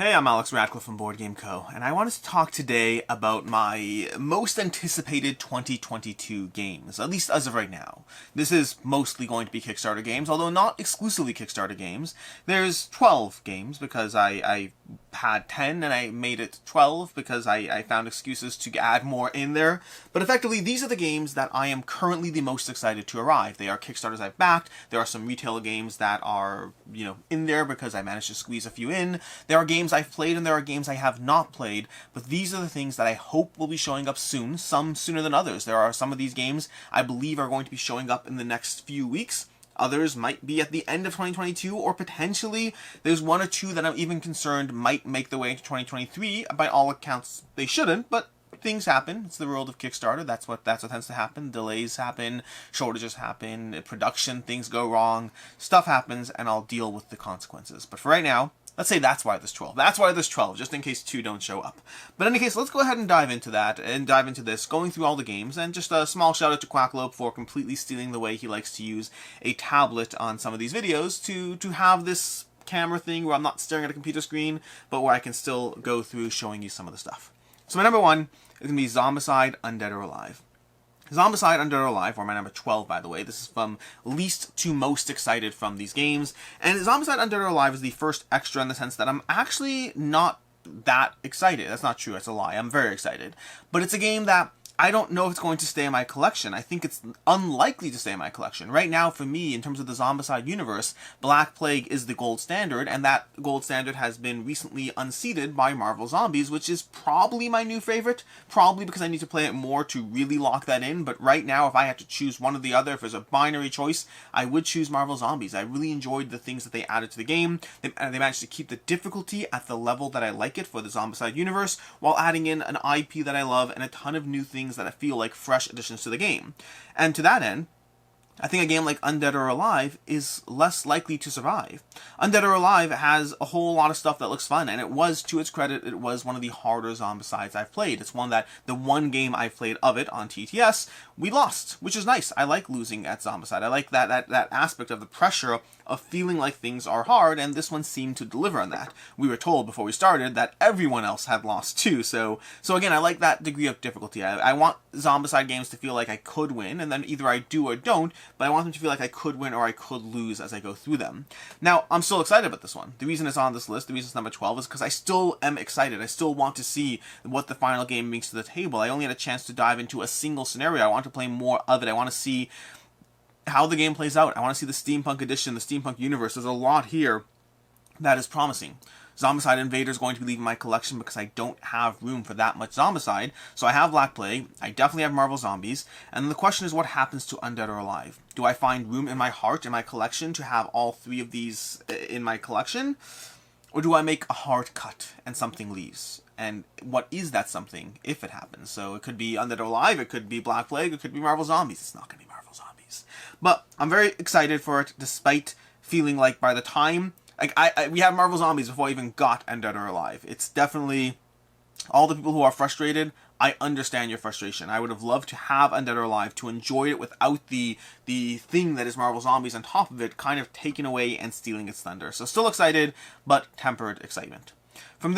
Hey, I'm Alex Radcliffe from Board Game Co., and I wanted to talk today about my most anticipated 2022 games, at least as of right now. This is mostly going to be Kickstarter games, although not exclusively Kickstarter games. There's 12 games, because I had 10 and I made it 12 because I found excuses to add more in there. But effectively, these are the games that I am currently the most excited to arrive. They are Kickstarters I've backed. There are some retail games that are, in there because I managed to squeeze a few in. There are games I've played and there are games I have not played, but these are the things that I hope will be showing up soon, some sooner than others. There are some of these games I believe are going to be showing up in the next few weeks. Others might be at the end of 2022, or potentially there's one or two that I'm even concerned might make their way into 2023. By all accounts, they shouldn't, but things happen. It's the world of Kickstarter. That's what tends to happen. Delays happen, shortages happen, production, things go wrong, stuff happens, and I'll deal with the consequences. But for right now, let's say that's why there's 12. That's why there's 12, just in case 2 don't show up. But in any case, let's go ahead and dive into that, and dive into this, going through all the games, and just a small shout out to Quacklope for completely stealing the way he likes to use a tablet on some of these videos to have this camera thing where I'm not staring at a computer screen, but where I can still go through showing you some of the stuff. So my number 1 is going to be Zombicide, Undead or Alive. Zombicide, Undead or Alive, or my number 12, by the way. This is from least to most excited from these games. And Zombicide, Undead or Alive is the first extra in the sense that I'm actually not that excited. That's not true. That's a lie. I'm very excited. But it's a game that I don't know if it's going to stay in my collection. I think it's unlikely to stay in my collection. Right now, for me, in terms of the Zombicide universe, Black Plague is the gold standard, and that gold standard has been recently unseated by Marvel Zombies, which is probably my new favorite. Probably because I need to play it more to really lock that in, but right now, if I had to choose one or the other, if there's a binary choice, I would choose Marvel Zombies. I really enjoyed the things that they added to the game. They managed to keep the difficulty at the level that I like it for the Zombicide universe, while adding in an IP that I love and a ton of new things that I feel like fresh additions to the game. And to that end, I think a game like Undead or Alive is less likely to survive. Undead or Alive has a whole lot of stuff that looks fun, and it was, to its credit, it was one of the harder Zombicides I've played. It's one that, the one game I played of it on TTS, we lost, which is nice. I like losing at Zombicide. I like that aspect of the pressure of feeling like things are hard, and this one seemed to deliver on that. We were told before we started that everyone else had lost too, so again, I like that degree of difficulty. I want Zombicide games to feel like I could win, and then either I do or don't, but I want them to feel like I could win or I could lose as I go through them. Now, I'm still excited about this one. The reason it's on this list, the reason it's number 12, is because I still am excited. I still want to see what the final game brings to the table. I only had a chance to dive into a single scenario. I want to play more of it. I want to see how the game plays out. I want to see the steampunk edition, the steampunk universe. There's a lot here that is promising. Zombicide Invader is going to be leaving my collection because I don't have room for that much Zombicide. So I have Black Plague, I definitely have Marvel Zombies, and the question is what happens to Undead or Alive? Do I find room in my heart, in my collection, to have all 3 of these in my collection? Or do I make a hard cut and something leaves? And what is that something if it happens? So it could be Undead or Alive, it could be Black Plague, it could be Marvel Zombies. It's not going to be Marvel Zombies. But I'm very excited for it, despite feeling like by the time we have Marvel Zombies before I even got Undead or Alive. It's definitely, all the people who are frustrated, I understand your frustration. I would have loved to have Undead or Alive, to enjoy it without the thing that is Marvel Zombies on top of it, kind of taking away and stealing its thunder. So still excited, but tempered excitement. From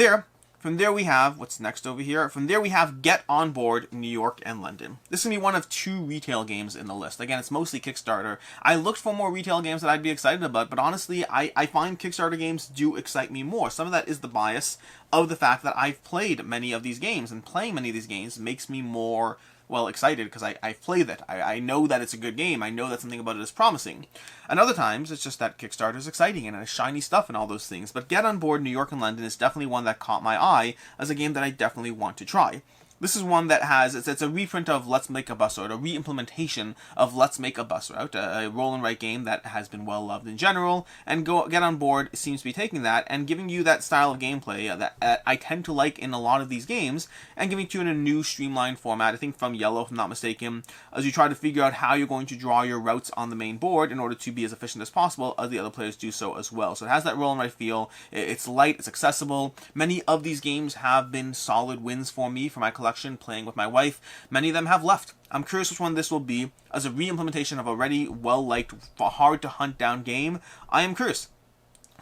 there we have, what's next over here? From there we have Get On Board, New York and London. This is going to be one of 2 retail games in the list. Again, it's mostly Kickstarter. I looked for more retail games that I'd be excited about, but honestly, I find Kickstarter games do excite me more. Some of that is the bias of the fact that I've played many of these games, and playing many of these games makes me more, well, excited because I've played it. I know that it's a good game. I know that something about it is promising. And other times, it's just that Kickstarter is exciting and it has shiny stuff and all those things. But Get On Board, New York and London is definitely one that caught my eye as a game that I definitely want to try. This is one that has, it's a reprint of Let's Make a Bus Route, a re-implementation of Let's Make a Bus Route, a roll and write game that has been well loved in general, and Get On Board seems to be taking that and giving you that style of gameplay that I tend to like in a lot of these games, and giving it to you in a new streamlined format, I think from Yellow, if I'm not mistaken, as you try to figure out how you're going to draw your routes on the main board in order to be as efficient as possible, as the other players do so as well. So it has that roll and write feel, it's light, it's accessible. Many of these games have been solid wins for me, for my collection, playing with my wife. Many of them have left. I'm curious which one this will be. As a re-implementation of a already well-liked, hard-to-hunt-down game, I am curious.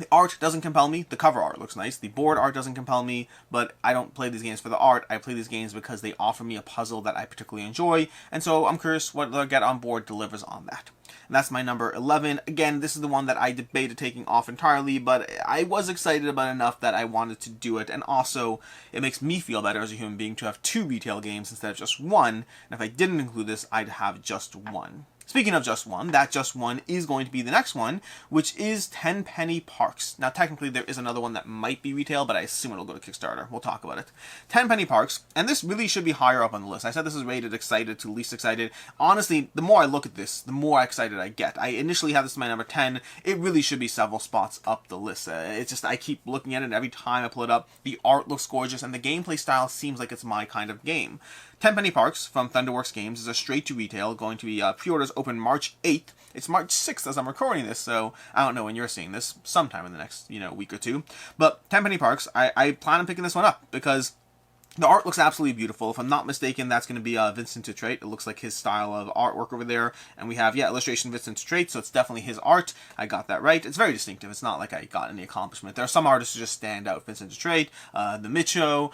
The art doesn't compel me. The cover art looks nice. The board art doesn't compel me, but I don't play these games for the art. I play these games because they offer me a puzzle that I particularly enjoy, and so I'm curious what the Get On Board delivers on that. And that's my number 11. Again, this is the one that I debated taking off entirely, but I was excited about it enough that I wanted to do it, and also it makes me feel better as a human being to have 2 retail games instead of just 1, and if I didn't include this, I'd have just 1. Speaking of just 1, that just 1 is going to be the next one, which is Tenpenny Parks. Now, technically, there is another one that might be retail, but I assume it'll go to Kickstarter. We'll talk about it. Tenpenny Parks, and this really should be higher up on the list. I said this is rated excited to least excited. Honestly, the more I look at this, the more excited I get. I initially had this as my number 10. It really should be several spots up the list. It's just, I keep looking at it, and every time I pull it up, the art looks gorgeous, and the gameplay style seems like it's my kind of game. Tenpenny Parks from Thunderworks Games is a straight-to-retail, going to be pre-orders open March 8th. It's March 6th as I'm recording this, so I don't know when you're seeing this, sometime in the next, week or two. But Tenpenny Parks, I plan on picking this one up, because the art looks absolutely beautiful. If I'm not mistaken, that's going to be Vincent Tutrait. It looks like his style of artwork over there. And we have, illustration Vincent Tutrait, so it's definitely his art. I got that right. It's very distinctive. It's not like I got any accomplishment. There are some artists who just stand out. Vincent Tutrait, the Micho,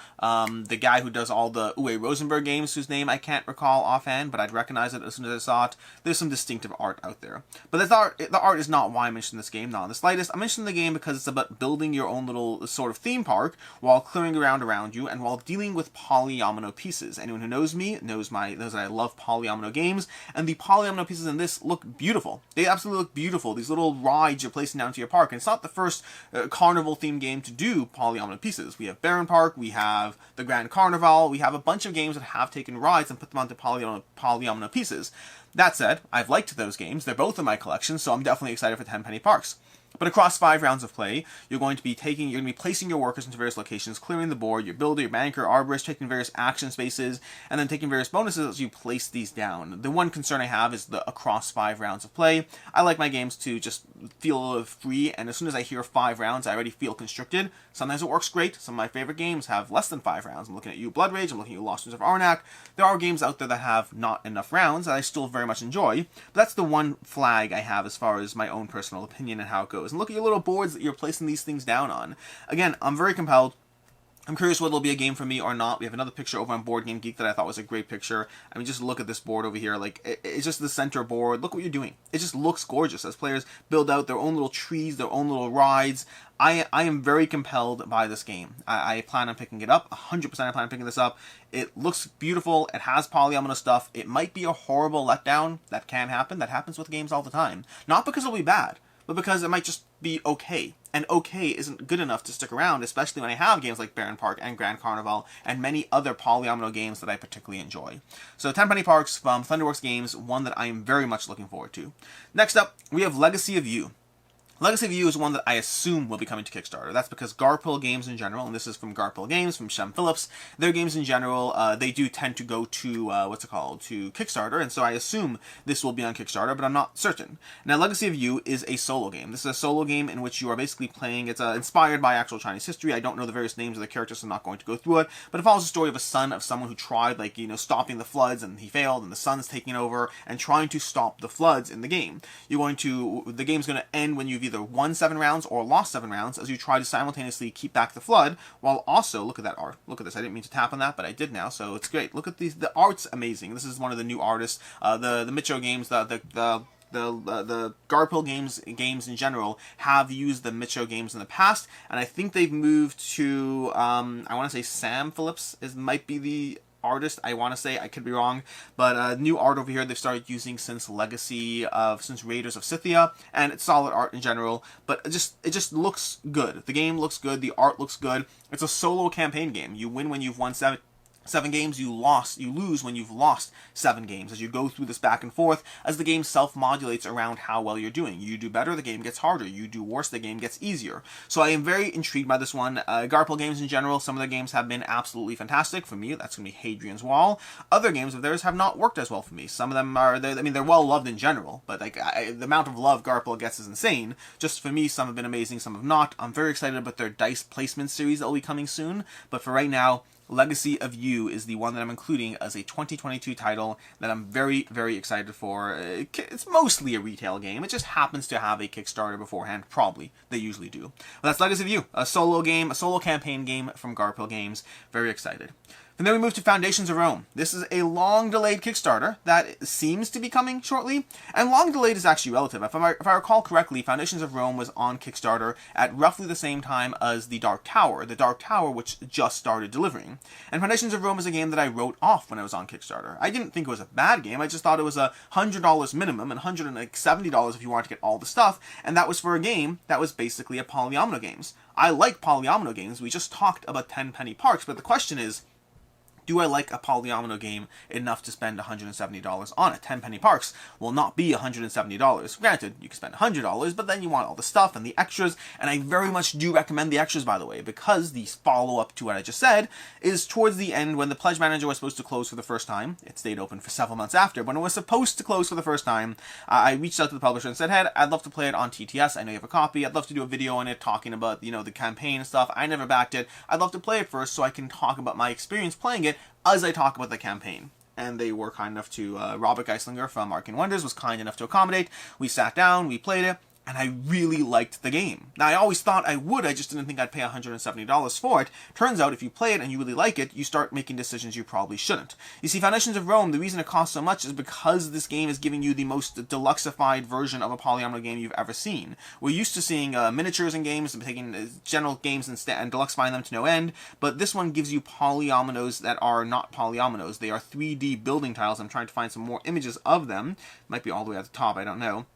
the guy who does all the Uwe Rosenberg games, whose name I can't recall offhand, but I'd recognize it as soon as I saw it. There's some distinctive art out there. But the art is not why I mentioned this game, not in the slightest. I mentioned the game because it's about building your own little sort of theme park while clearing around you and while dealing with polyomino pieces. Anyone who knows me knows that I love polyomino games, and the polyomino pieces in this look beautiful. They absolutely look beautiful. These little rides you're placing down to your park, and it's not the first carnival-themed game to do polyomino pieces. We have Baron Park, we have the Grand Carnival, we have a bunch of games that have taken rides and put them onto polyomino pieces. That said, I've liked those games. They're both in my collection, so I'm definitely excited for Tenpenny Parks. But across 5 rounds of play, you're going to be placing your workers into various locations, clearing the board, your builder, your banker, arborist, taking various action spaces, and then taking various bonuses as you place these down. The one concern I have is across 5 rounds of play. I like my games to just feel free, and as soon as I hear 5 rounds, I already feel constricted. Sometimes it works great. Some of my favorite games have less than 5 rounds. I'm looking at you, Blood Rage. I'm looking at you, Lost Winds of Arnak. There are games out there that have not enough rounds that I still very much enjoy. But that's the one flag I have as far as my own personal opinion and how it goes. And look at your little boards that you're placing these things down on. Again, I'm very compelled. I'm curious whether it'll be a game for me or not. We have another picture over on Board Game Geek that I thought was a great picture. I mean, just look at this board over here. Like, it's just the center board. Look what you're doing. It just looks gorgeous as players build out their own little trees, their own little rides. I am very compelled by this game. I plan on picking it up. 100% I plan on picking this up. It looks beautiful. It has polyomino stuff. It might be a horrible letdown. That can happen. That happens with games all the time. Not because it'll be bad, but because it might just be okay. And okay isn't good enough to stick around, especially when I have games like Baron Park and Grand Carnival and many other polyomino games that I particularly enjoy. So Tenpenny Parks from Thunderworks Games, one that I am very much looking forward to. Next up, we have Legacy of You. Legacy of You is one that I assume will be coming to Kickstarter. That's because Garphill games in general, and this is from Garphill Games, from Shem Phillips, their games in general, they do tend to go to, to Kickstarter, and so I assume this will be on Kickstarter, but I'm not certain. Now, Legacy of You is a solo game. This is a solo game in which you are basically playing, it's inspired by actual Chinese history. I don't know the various names of the characters, so I'm not going to go through it, but it follows the story of a son of someone who tried, stopping the floods, and he failed, and the son's taking over, and trying to stop the floods in the game. The game's going to end when you've either won 7 rounds or lost 7 rounds as you try to simultaneously keep back the flood, while also, look at that art. Look at this. I didn't mean to tap on that, but I did now, so it's great. Look at these. The art's amazing. This is one of the new artists. The Micho games, the Garphill games in general have used the Micho games in the past, and I think they've moved to, I want to say Sam Phillips might be the artist, I want to say. I could be wrong, but new art over here they've started using since since Raiders of Scythia, and it's solid art in general, but it just looks good. The game looks good, the art looks good. It's a solo campaign game. You win when you've won 7 games, you lose when you've lost 7 games as you go through this back and forth as the game self-modulates around how well you're doing. You do better, the game gets harder. You do worse, the game gets easier. So I am very intrigued by this one. Garphill games in general, some of their games have been absolutely fantastic. For me, that's going to be Hadrian's Wall. Other games of theirs have not worked as well for me. Some of them they're well loved in general, but the amount of love Garphill gets is insane. Just for me, some have been amazing, some have not. I'm very excited about their dice placement series that will be coming soon, but for right now, Legacy of You is the one that I'm including as a 2022 title that I'm very, very excited for. It's mostly a retail game. It just happens to have a Kickstarter beforehand, probably. They usually do. But that's Legacy of You, a solo game, a solo campaign game from Garphill Games. Very excited. And then we move to Foundations of Rome. This is a long-delayed Kickstarter that seems to be coming shortly. And long-delayed is actually relative. If I recall correctly, Foundations of Rome was on Kickstarter at roughly the same time as The Dark Tower which just started delivering. And Foundations of Rome is a game that I wrote off when I was on Kickstarter. I didn't think it was a bad game. I just thought it was $100 minimum and $170 if you wanted to get all the stuff. And that was for a game that was basically a polyomino games. I like polyomino games. We just talked about Tenpenny Parks, but the question is, do I like a polyomino game enough to spend $170 on it? Tenpenny Parks will not be $170. Granted, you can spend $100, but then you want all the stuff and the extras, and I very much do recommend the extras, by the way, because the follow-up to what I just said is towards the end when the Pledge Manager was supposed to close for the first time. It stayed open for several months after, but when it was supposed to close for the first time, I reached out to the publisher and said, hey, I'd love to play it on TTS. I know you have a copy. I'd love to do a video on it talking about, the campaign and stuff. I never backed it. I'd love to play it first so I can talk about my experience playing it as I talk about the campaign. And they were kind enough to, Robert Geislinger from Arcane Wonders was kind enough to accommodate. We sat down, we played it, and I really liked the game. Now, I always thought I would, I just didn't think I'd pay $170 for it. Turns out, if you play it and you really like it, you start making decisions you probably shouldn't. You see, Foundations of Rome, the reason it costs so much is because this game is giving you the most deluxeified version of a polyomino game you've ever seen. We're used to seeing miniatures in games, and taking general games and deluxifying them to no end, but this one gives you polyominoes that are not polyominoes. They are 3D building tiles. I'm trying to find some more images of them. Might be all the way at the top, I don't know.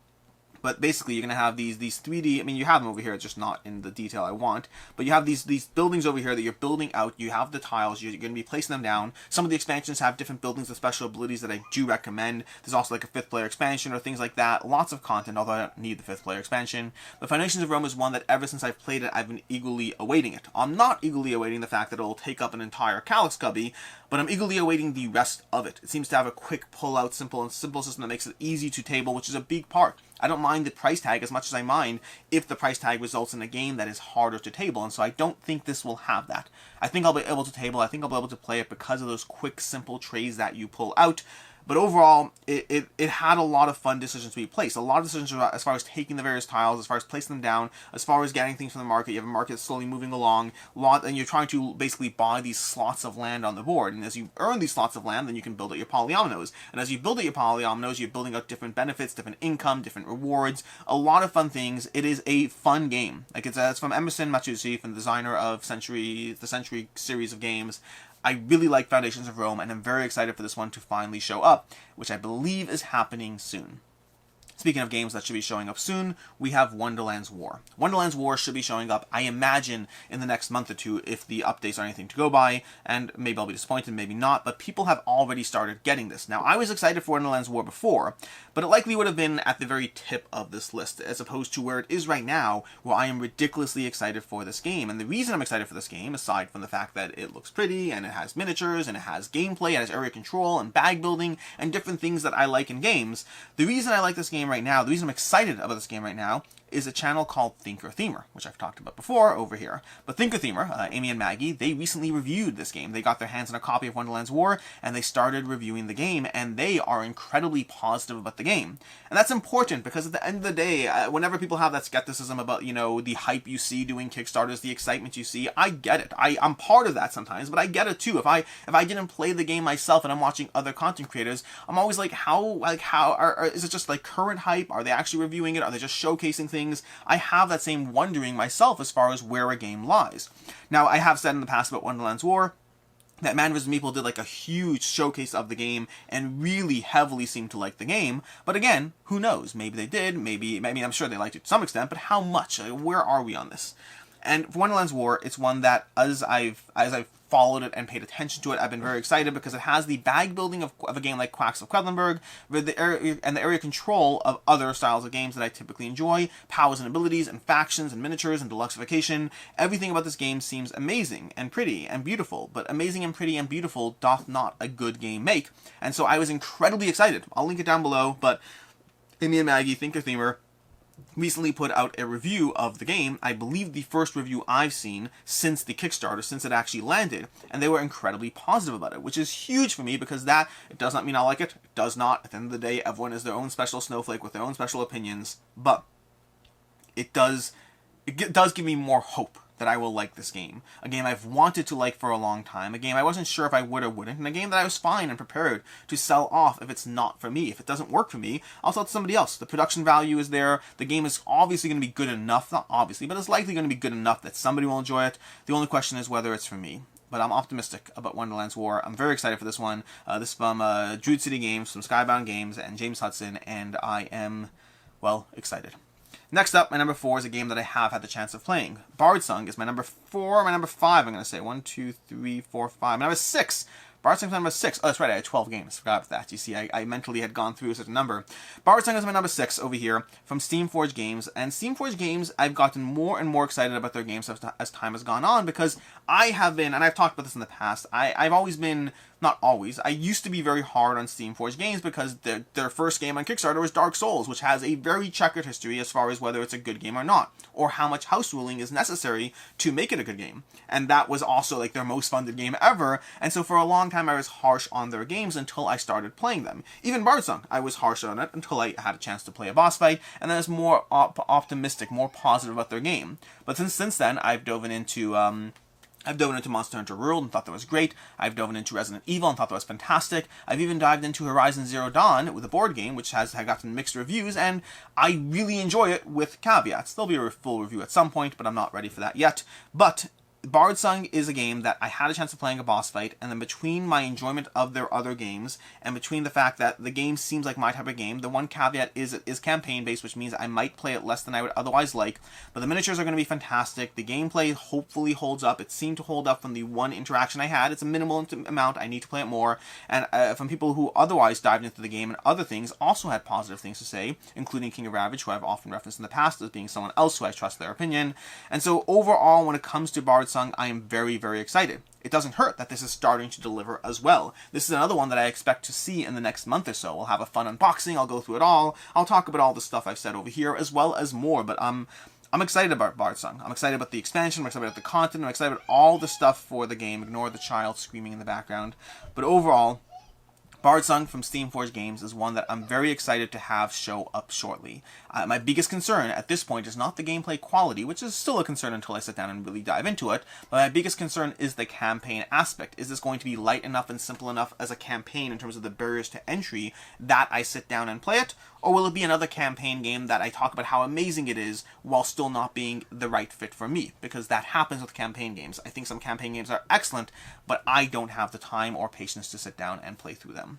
But basically, you're going to have these 3D, I mean, you have them over here, just not in the detail I want, but you have these buildings over here that you're building out. You have the tiles, you're going to be placing them down. Some of the expansions have different buildings with special abilities that I do recommend. There's also like a 5th player expansion or things like that. Lots of content, although I don't need the 5th player expansion. But Foundations of Rome is one that ever since I've played it, I've been eagerly awaiting it. I'm not eagerly awaiting the fact that it'll take up an entire Calyx cubby, but I'm eagerly awaiting the rest of it. It seems to have a quick pull-out, simple system that makes it easy to table, which is a big part. I don't mind the price tag as much as I mind if the price tag results in a game that is harder to table, and so I don't think this will have that. I think I'll be able to table, I think I'll be able to play it because of those quick, simple trays that you pull out. But overall, it had a lot of fun decisions to be placed. A lot of decisions as far as taking the various tiles, as far as placing them down, as far as getting things from the market. You have a market slowly moving along, and you're trying to basically buy these slots of land on the board. And as you earn these slots of land, then you can build out your polyominoes. And as you build out your polyominoes, you're building out different benefits, different income, different rewards. A lot of fun things. It is a fun game. Like it's from Emerson Matsuuchi, from the designer of the Century series of games. I really like Foundations of Rome, and I'm very excited for this one to finally show up, which I believe is happening soon. Speaking of games that should be showing up soon, we have Wonderland's War. Wonderland's War should be showing up, I imagine, in the next month or two if the updates are anything to go by, and maybe I'll be disappointed, maybe not, but people have already started getting this. Now, I was excited for Wonderland's War before, but it likely would have been at the very tip of this list, as opposed to where it is right now, where I am ridiculously excited for this game. And the reason I'm excited for this game, aside from the fact that it looks pretty, and it has miniatures, and it has gameplay, it has area control, and bag building, and different things that I like in games, the reason I like this game right now, the reason I'm excited about this game right now, is a channel called Thinker Themer, which I've talked about before over here. But Thinker Themer, Amy and Maggie, they recently reviewed this game. They got their hands on a copy of Wonderland's War, and they started reviewing the game, and they are incredibly positive about the game. And that's important, because at the end of the day, whenever people have that skepticism about, the hype you see doing Kickstarters, the excitement you see, I get it. I'm part of that sometimes, but I get it too. If I didn't play the game myself and I'm watching other content creators, I'm always like, is it just like current hype? Are they actually reviewing it? Are they just showcasing things? I have that same wondering myself as far as where a game lies. Now, I have said in the past about Wonderland's War that Man vs. Meeple did like a huge showcase of the game and really heavily seemed to like the game. But again, who knows? Maybe they did. Maybe, I mean, I'm sure they liked it to some extent, but how much? Where are we on this? And for Wonderland's War, it's one that as I've followed it and paid attention to it, I've been very excited because it has the bag building of a game like Quacks of Quedlinburg, and the area control of other styles of games that I typically enjoy, powers and abilities, and factions, and miniatures, and deluxification. Everything about this game seems amazing, and pretty, and beautiful, but amazing and pretty and beautiful doth not a good game make. And so I was incredibly excited. I'll link it down below, but Amy and Maggie, Thinker Themer, recently put out a review of the game. I believe the first review I've seen since the Kickstarter, since it actually landed, and they were incredibly positive about it, which is huge for me because that, it does not mean I like it. It does not. At the end of the day, everyone is their own special snowflake with their own special opinions, but it does give me more hope that I will like this game. A game I've wanted to like for a long time, a game I wasn't sure if I would or wouldn't, and a game that I was fine and prepared to sell off if it's not for me. If it doesn't work for me, I'll sell it to somebody else. The production value is there, the game is obviously going to be good enough, not obviously, but it's likely going to be good enough that somebody will enjoy it. The only question is whether it's for me. But I'm optimistic about Wonderland's War. I'm very excited for this one. This is from Druid City Games, from Skybound Games, and James Hudson, and I am, well, excited. Next up, my number 4 is a game that I have had the chance of playing. Bardsung is my number 4, my number 5, I'm going to say. 1, 2, 3, 4, 5. My number 6. Bardsung is my number 6. Oh, that's right, I had 12 games. Forgot about that. You see, I mentally had gone through such a number. Bardsung is my number 6 over here from Steamforged Games. And Steamforged Games, I've gotten more and more excited about their games as time has gone on, because I have been, and I've talked about this in the past, I've always been, not always, I used to be very hard on Steamforged Games because their first game on Kickstarter was Dark Souls, which has a very checkered history as far as whether it's a good game or not, or how much house ruling is necessary to make it a good game. And that was also like their most funded game ever, and so for a long time I was harsh on their games until I started playing them. Even Bardsung, I was harsh on it until I had a chance to play a boss fight, and then I was more optimistic, more positive about their game. But since then, I've dove into Monster Hunter World and thought that was great. I've dove into Resident Evil and thought that was fantastic. I've even dived into Horizon Zero Dawn with a board game, which has gotten mixed reviews, and I really enjoy it with caveats. There'll be a full review at some point, but I'm not ready for that yet. But Bardsung is a game that I had a chance of playing a boss fight, and then between my enjoyment of their other games, and between the fact that the game seems like my type of game, the one caveat is it is campaign-based, which means I might play it less than I would otherwise like, but the miniatures are going to be fantastic, the gameplay hopefully holds up, it seemed to hold up from the one interaction I had, it's a minimal amount, I need to play it more, and from people who otherwise dived into the game and other things also had positive things to say, including King of Ravage, who I've often referenced in the past as being someone else who I trust their opinion, and so overall, when it comes to Bardsung, I am very, very excited. It doesn't hurt that this is starting to deliver as well. This is another one that I expect to see in the next month or so. We'll have a fun unboxing, I'll go through it all, I'll talk about all the stuff I've said over here, as well as more, but I'm excited about Bardsung. I'm excited about the expansion, I'm excited about the content, I'm excited about all the stuff for the game. Ignore the child screaming in the background. But overall, Bardsung from Steamforged Games is one that I'm very excited to have show up shortly. My biggest concern at this point is not the gameplay quality, which is still a concern until I sit down and really dive into it, but my biggest concern is the campaign aspect. Is this going to be light enough and simple enough as a campaign in terms of the barriers to entry that I sit down and play it? Or will it be another campaign game that I talk about how amazing it is while still not being the right fit for me? Because that happens with campaign games. I think some campaign games are excellent, but I don't have the time or patience to sit down and play through them.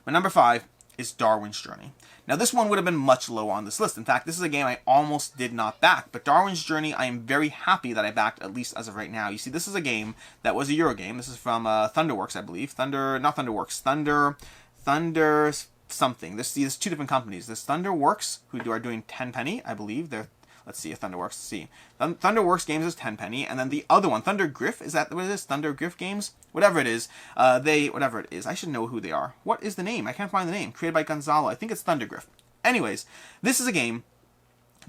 My number 5 is Darwin's Journey. Now this one would have been much lower on this list. In fact, this is a game I almost did not back, but Darwin's Journey I am very happy that I backed, at least as of right now. You see, this is a game that was a Euro game. This is from Thunderworks, I believe. Thunder something. There's two different companies. There's Thunderworks, who are doing Tenpenny, I believe. Let's see if Thunderworks, let's see. Thunderworks Games is Tenpenny, and then the other one, Thundergriff, is that what it is? Thundergriff Games? Whatever it is. Whatever it is. I should know who they are. What is the name? I can't find the name. Created by Gonzalo. I think it's Thundergriff. Anyways, this is a game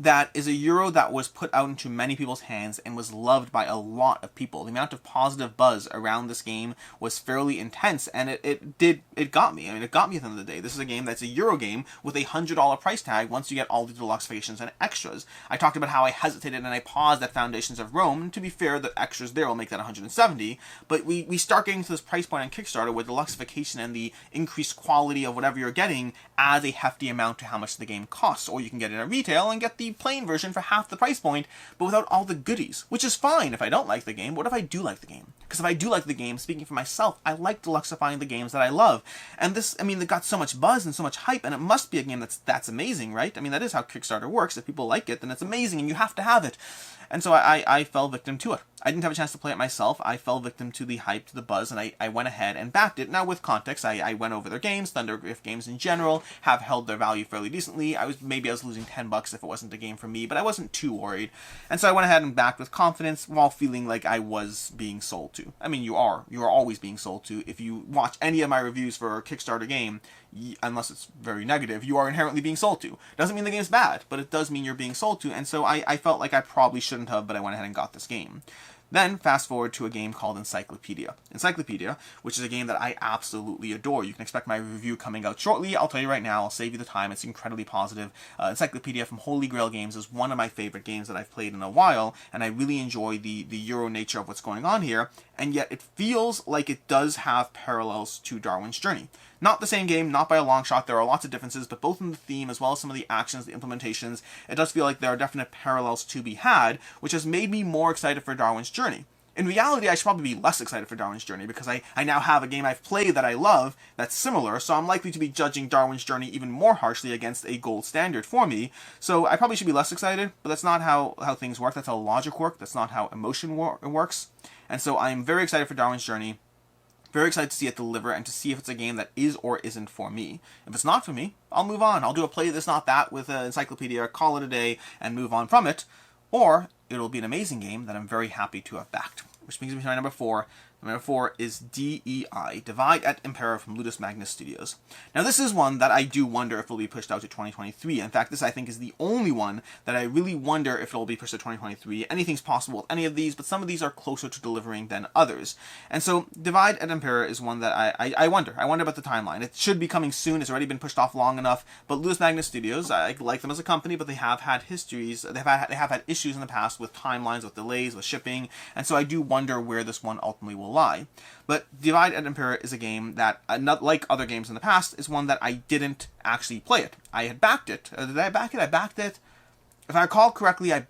that is a Euro that was put out into many people's hands and was loved by a lot of people. The amount of positive buzz around this game was fairly intense, and it got me. I mean, it got me at the end of the day. This is a game that's a Euro game with a $100 price tag once you get all the deluxifications and extras. I talked about how I hesitated and I paused at Foundations of Rome, and to be fair, the extras there will make that 170, but we start getting to this price point on Kickstarter where deluxification and the increased quality of whatever you're getting adds a hefty amount to how much the game costs, or you can get it at retail and get the plain version for half the price point, but without all the goodies, which is fine if I don't like the game. What if I do like the game? Because if I do like the game, speaking for myself, I like deluxifying the games that I love. And this, I mean, they got so much buzz and so much hype, and it must be a game that's amazing, right? I mean, that is how Kickstarter works. If people like it, then it's amazing, and you have to have it. and so I fell victim to it. I didn't have a chance to play it myself. I fell victim to the hype, to the buzz, and I went ahead and backed it. Now, with context, I went over their games. Thundergriff games in general have held their value fairly decently. Maybe I was losing $10 if it wasn't a game for me, but I wasn't too worried. And so I went ahead and backed with confidence while feeling like I was being sold to. I mean, you are always being sold to. If you watch any of my reviews for a Kickstarter game, unless it's very negative, you are inherently being sold to. Doesn't mean the game's bad, but it does mean you're being sold to, and so I felt like I probably shouldn't have, but I went ahead and got this game. Then, fast forward to a game called Encyclopedia. Encyclopedia, which is a game that I absolutely adore. You can expect my review coming out shortly. I'll tell you right now, I'll save you the time. It's incredibly positive. Encyclopedia from Holy Grail Games is one of my favorite games that I've played in a while, and I really enjoy the Euro nature of what's going on here, and yet it feels like it does have parallels to Darwin's Journey. Not the same game, not by a long shot. There are lots of differences, but both in the theme as well as some of the actions, the implementations, it does feel like there are definite parallels to be had, which has made me more excited for Darwin's Journey. In reality, I should probably be less excited for Darwin's Journey because I now have a game I've played that I love that's similar, so I'm likely to be judging Darwin's Journey even more harshly against a gold standard for me. So I probably should be less excited, but that's not how things work. That's how logic works. That's not how emotion works. And so I'm very excited for Darwin's Journey. Very excited to see it deliver and to see if it's a game that is or isn't for me. If it's not for me, I'll move on. I'll do a play this, not that with an Encyclopedia, call it a day, and move on from it. Or it'll be an amazing game that I'm very happy to have backed. Which brings me to my number 4. Number 4 is D.E.I, Divide at Impera from Ludus Magnus Studios. Now this is one that I do wonder if it will be pushed out to 2023. In fact, this I think is the only one that I really wonder if it will be pushed to 2023. Anything's possible with any of these, but some of these are closer to delivering than others. And so Divide at Impera is one that I wonder. I wonder about the timeline. It should be coming soon. It's already been pushed off long enough. But Ludus Magnus Studios, I like them as a company, but they have had histories. They have had issues in the past with timelines, with delays, with shipping. And so I do wonder where this one ultimately will lie. But Divide at Impera is a game that, not like other games in the past, is one that I didn't actually play it. I had backed it. Did I back it? I backed it. If I recall correctly, I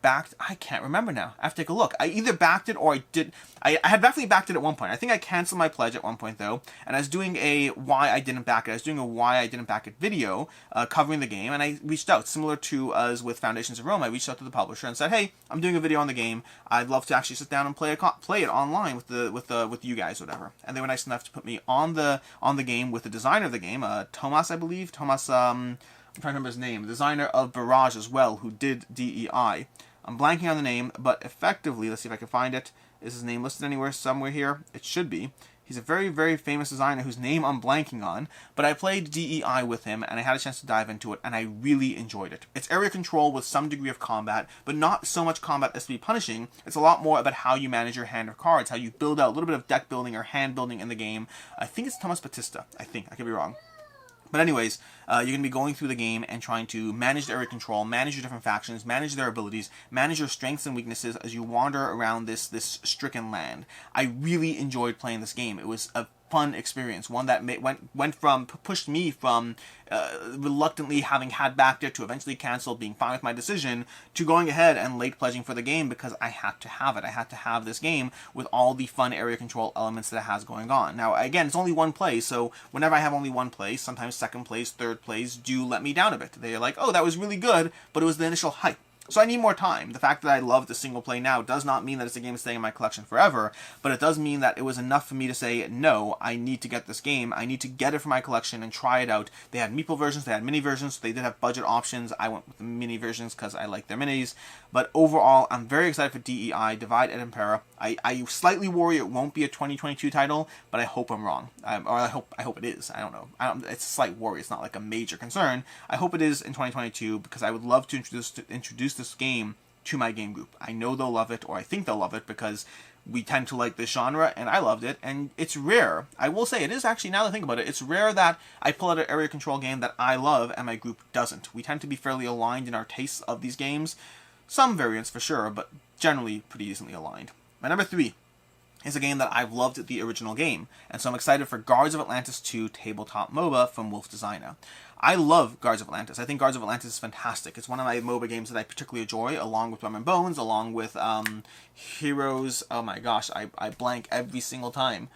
can't remember now. I have to take a look. I either backed it or I did. I had definitely backed it at one point. I think I canceled my pledge at one point, though, and I was doing a why I didn't back it. I was doing a why I didn't back it video covering the game, and I reached out, similar to us with Foundations of Rome. I reached out to the publisher and said, hey, I'm doing a video on the game. I'd love to actually sit down and play it online with you guys, or whatever. And they were nice enough to put me on the game with the designer of the game, Thomas, I believe. Thomas, I'm trying to remember his name, the designer of Barrage as well, who did D.E.I. I'm blanking on the name, but effectively, let's see if I can find it. Is his name listed anywhere, somewhere here? It should be. He's a very, very famous designer whose name I'm blanking on, but I played D.E.I. with him, and I had a chance to dive into it, and I really enjoyed it. It's area control with some degree of combat, but not so much combat as to be punishing. It's a lot more about how you manage your hand of cards, how you build out a little bit of deck building or hand building in the game. I think it's Thomas Batista. I could be wrong. But anyways, you're going to be going through the game and trying to manage the area control, manage your different factions, manage their abilities, manage your strengths and weaknesses as you wander around this stricken land. I really enjoyed playing this game. It was a fun experience, one that pushed me from reluctantly having had backed it to eventually canceled, being fine with my decision, to going ahead and late pledging for the game because I had to have it. I had to have this game with all the fun area control elements that it has going on. Now, again, it's only one play, so whenever I have only one play, sometimes second plays, third plays do let me down a bit. They're like, oh, that was really good, but it was the initial hype. So I need more time. The fact that I love the single play now does not mean that it's a game that's staying in my collection forever, but it does mean that it was enough for me to say, no, I need to get this game. I need to get it for my collection and try it out. They had meeple versions, they had mini versions, so they did have budget options. I went with the mini versions because I like their minis. But overall, I'm very excited for D.E.I, Divide at Impera. I slightly worry it won't be a 2022 title, but I hope I'm wrong. Or I hope it is. I don't know. It's a slight worry. It's not like a major concern. I hope it is in 2022 because I would love to introduce this game to my game group. I know they'll love it, or I think they'll love it, because we tend to like this genre, and I loved it, and it's rare. I will say, it is actually, now that I think about it, it's rare that I pull out an area control game that I love and my group doesn't. We tend to be fairly aligned in our tastes of these games. Some variants for sure, but generally pretty decently aligned. My number 3 is a game that I've loved the original game, and so I'm excited for Guards of Atlantis 2 Tabletop MOBA from Wolf Designer. I love Guards of Atlantis. I think Guards of Atlantis is fantastic. It's one of my MOBA games that I particularly enjoy, along with Rum and Bones, along with Heroes. Oh my gosh, I blank every single time.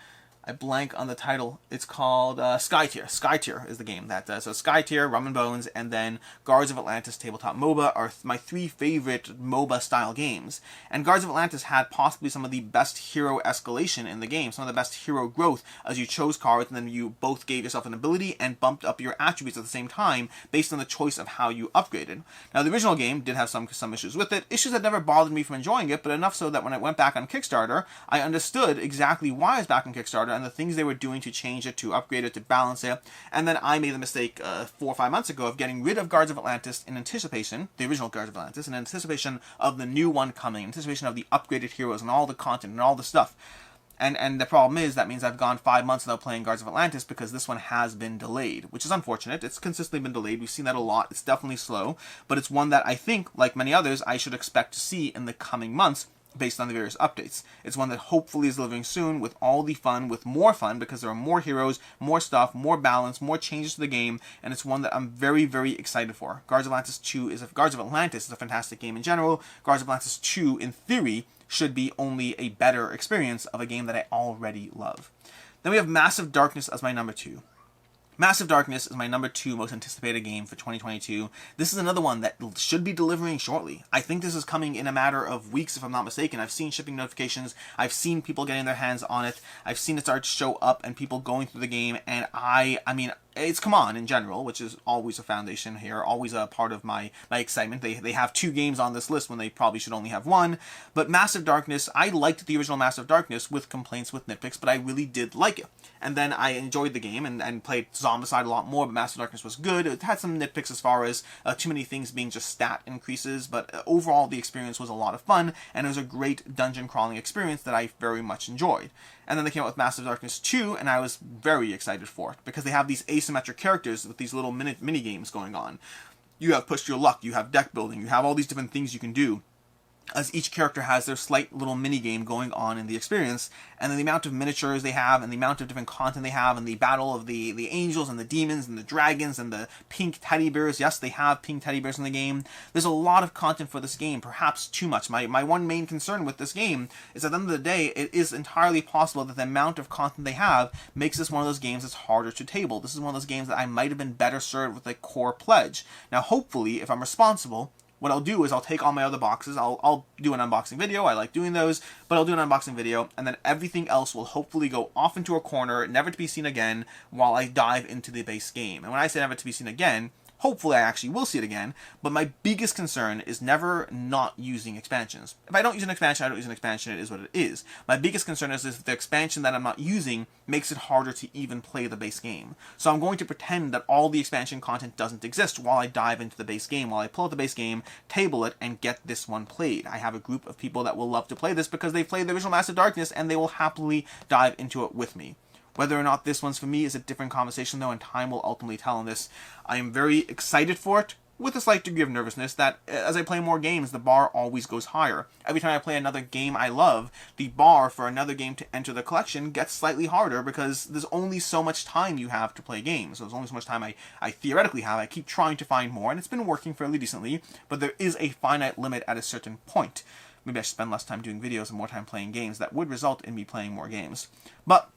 I blank on the title. It's called Sky Tier. Sky Tier is the game that so Sky Tier, Rum and Bones, and then Guards of Atlantis Tabletop MOBA are my three favorite MOBA style games. And Guards of Atlantis had possibly some of the best hero escalation in the game, some of the best hero growth, as you chose cards and then you both gave yourself an ability and bumped up your attributes at the same time based on the choice of how you upgraded. Now the original game did have some issues with it, issues that never bothered me from enjoying it, but enough so that when I went back on Kickstarter, I understood exactly why I was back on Kickstarter and the things they were doing to change it, to upgrade it, to balance it. And then I made the mistake 4 or 5 months ago of getting rid of Guards of Atlantis in anticipation, the original Guards of Atlantis, in anticipation of the new one coming, in anticipation of the upgraded heroes and all the content and all the stuff. And the problem is, that means I've gone 5 months without playing Guards of Atlantis because this one has been delayed, which is unfortunate. It's consistently been delayed. We've seen that a lot. It's definitely slow, but it's one that I think, like many others, I should expect to see in the coming months, based on the various updates. It's one that hopefully is delivering soon with all the fun, with more fun, because there are more heroes, more stuff, more balance, more changes to the game, and it's one that I'm very, very excited for. Guards of Atlantis is a fantastic game in general. Guards of Atlantis 2, in theory, should be only a better experience of a game that I already love. Then we have Massive Darkness as my number 2. Massive Darkness is my number 2 most anticipated game for 2022. This is another one that should be delivering shortly. I think this is coming in a matter of weeks, if I'm not mistaken. I've seen shipping notifications. I've seen people getting their hands on it. I've seen it start to show up and people going through the game. And I mean, it's come on in general, which is always a foundation here, always a part of my excitement. They have 2 games on this list when they probably should only have 1. But Massive Darkness, I liked the original Massive Darkness with complaints, with nitpicks, but I really did like it. And then I enjoyed the game and played Zombicide a lot more, but Massive Darkness was good. It had some nitpicks as far as too many things being just stat increases, but overall the experience was a lot of fun, and it was a great dungeon crawling experience that I very much enjoyed. And then they came out with Massive Darkness 2, and I was very excited for it, because they have these asymmetric characters with these little mini games going on. You have Push Your Luck, you have deck building, you have all these different things you can do, as each character has their slight little mini game going on in the experience. And then the amount of miniatures they have, and the amount of different content they have, and the battle of the angels and the demons and the dragons and the pink teddy bears. Yes, they have pink teddy bears in the game. There's a lot of content for this game, perhaps too much. My one main concern with this game is at the end of the day, it is entirely possible that the amount of content they have makes this one of those games that's harder to table. This is one of those games that I might have been better served with a core pledge. Now, hopefully, if I'm responsible, what I'll do is I'll take all my other boxes, I'll do an unboxing video, I like doing those, but I'll do an unboxing video, and then everything else will hopefully go off into a corner, never to be seen again, while I dive into the base game. And when I say never to be seen again, hopefully I actually will see it again, but my biggest concern is never not using expansions. If I don't use an expansion, I don't use an expansion, it is what it is. My biggest concern is if the expansion that I'm not using makes it harder to even play the base game. So I'm going to pretend that all the expansion content doesn't exist while I dive into the base game, while I pull out the base game, table it, and get this one played. I have a group of people that will love to play this because they played the original Massive Darkness, and they will happily dive into it with me. Whether or not this one's for me is a different conversation, though, and time will ultimately tell on this. I am very excited for it, with a slight degree of nervousness that as I play more games, the bar always goes higher. Every time I play another game I love, the bar for another game to enter the collection gets slightly harder because there's only so much time you have to play games. So there's only so much time I theoretically have. I keep trying to find more, and it's been working fairly decently, but there is a finite limit at a certain point. Maybe I should spend less time doing videos and more time playing games. That would result in me playing more games. But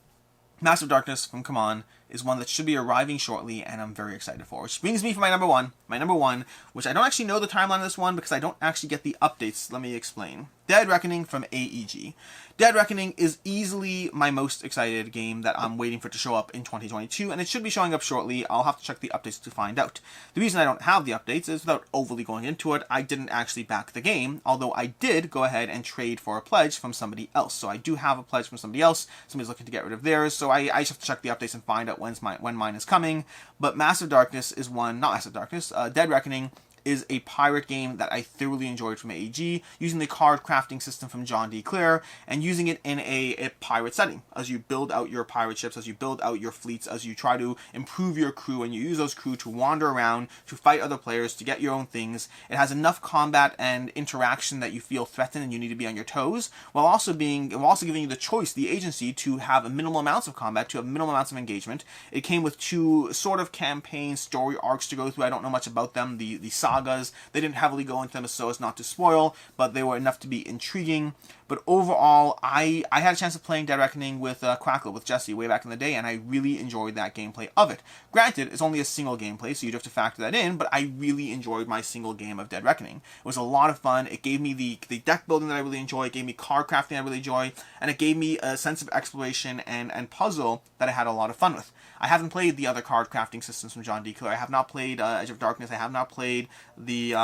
Massive Darkness from Come On is one that should be arriving shortly, and I'm very excited for. Which brings me for my number one. My number one, which I don't actually know the timeline of this one because I don't actually get the updates. Let me explain. Dead Reckoning from AEG. Dead Reckoning is easily my most excited game that I'm waiting for it to show up in 2022, and it should be showing up shortly. I'll have to check the updates to find out. The reason I don't have the updates is, without overly going into it, I didn't actually back the game, although I did go ahead and trade for a pledge from somebody else. So I do have a pledge from somebody else. Somebody's looking to get rid of theirs, so I just have to check the updates and find out when mine is coming. But Massive Darkness is one, not Massive Darkness, Dead Reckoning is a pirate game that I thoroughly enjoyed from AEG, using the card crafting system from John D. Clare, and using it in a pirate setting. As you build out your pirate ships, as you build out your fleets, as you try to improve your crew, and you use those crew to wander around, to fight other players, to get your own things. It has enough combat and interaction that you feel threatened and you need to be on your toes, while also giving you the choice, the agency, to have minimal amounts of combat, to have minimal amounts of engagement. It came with 2 sort of campaign story arcs to go through. I don't know much about them. The size sagas. They didn't heavily go into them so as not to spoil, but they were enough to be intriguing. But overall, I had a chance of playing Dead Reckoning with Crackle, with Jesse, way back in the day, and I really enjoyed that gameplay of it. Granted, it's only a single gameplay, so you'd have to factor that in, but I really enjoyed my single game of Dead Reckoning. It was a lot of fun. It gave me the deck building that I really enjoy, it gave me card crafting I really enjoy, and it gave me a sense of exploration and puzzle that I had a lot of fun with. I haven't played the other card crafting systems from John D. Killer. I have not played Edge of Darkness. I have not played the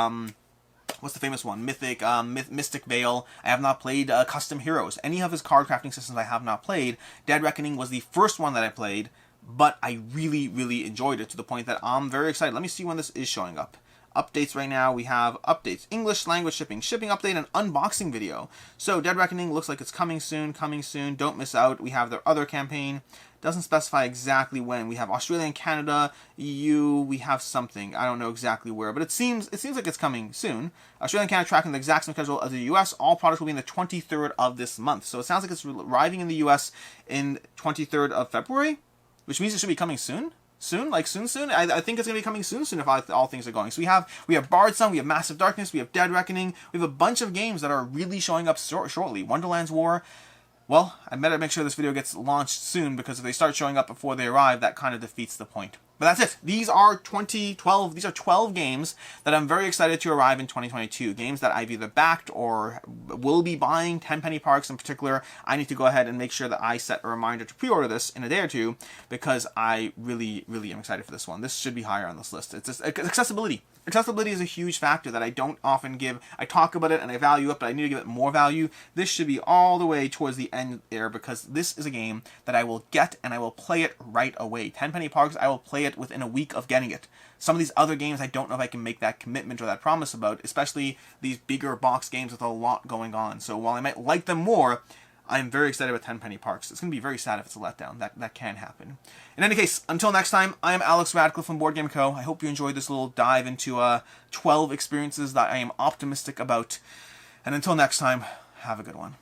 what's the famous one? Mystic Veil. I have not played Custom Heroes. Any of his card crafting systems I have not played. Dead Reckoning was the first one that I played, but I really, really enjoyed it to the point that I'm very excited. Let me see when this is showing up. Updates right now, we have updates. English language shipping update, and unboxing video. So Dead Reckoning looks like it's coming soon, don't miss out. We have their other campaign. Doesn't specify exactly when. We have Australia and Canada, EU, we have something. I don't know exactly where, but it seems like it's coming soon. Australia and Canada tracking the exact same schedule as the US. All products will be in the 23rd of this month. So it sounds like it's arriving in the US in 23rd of February, which means it should be coming soon. Soon. I think it's going to be coming soon if all things are going. So we have Bardsung, we have Massive Darkness, we have Dead Reckoning. We have a bunch of games that are really showing up shortly. Wonderland's War. Well, I better make sure this video gets launched soon, because if they start showing up before they arrive, that kind of defeats the point. But that's it. These are 12 games that I'm very excited to arrive in 2022. Games that I've either backed or will be buying. Tenpenny Parks in particular. I need to go ahead and make sure that I set a reminder to pre-order this in a day or two, because I really, really am excited for this one. This should be higher on this list. It's just accessibility. Accessibility is a huge factor that I don't often give. I talk about it and I value it, but I need to give it more value. This should be all the way towards the end there, because this is a game that I will get and I will play it right away. Tenpenny Parks, I will play it within a week of getting it. Some of these other games, I don't know if I can make that commitment or that promise about, especially these bigger box games with a lot going on. So while I might like them more, I'm very excited about Tenpenny Parks. It's going to be very sad if it's a letdown. That can happen. In any case, until next time, I am Alex Radcliffe from Board Game Co. I hope you enjoyed this little dive into 12 experiences that I am optimistic about. And until next time, have a good one.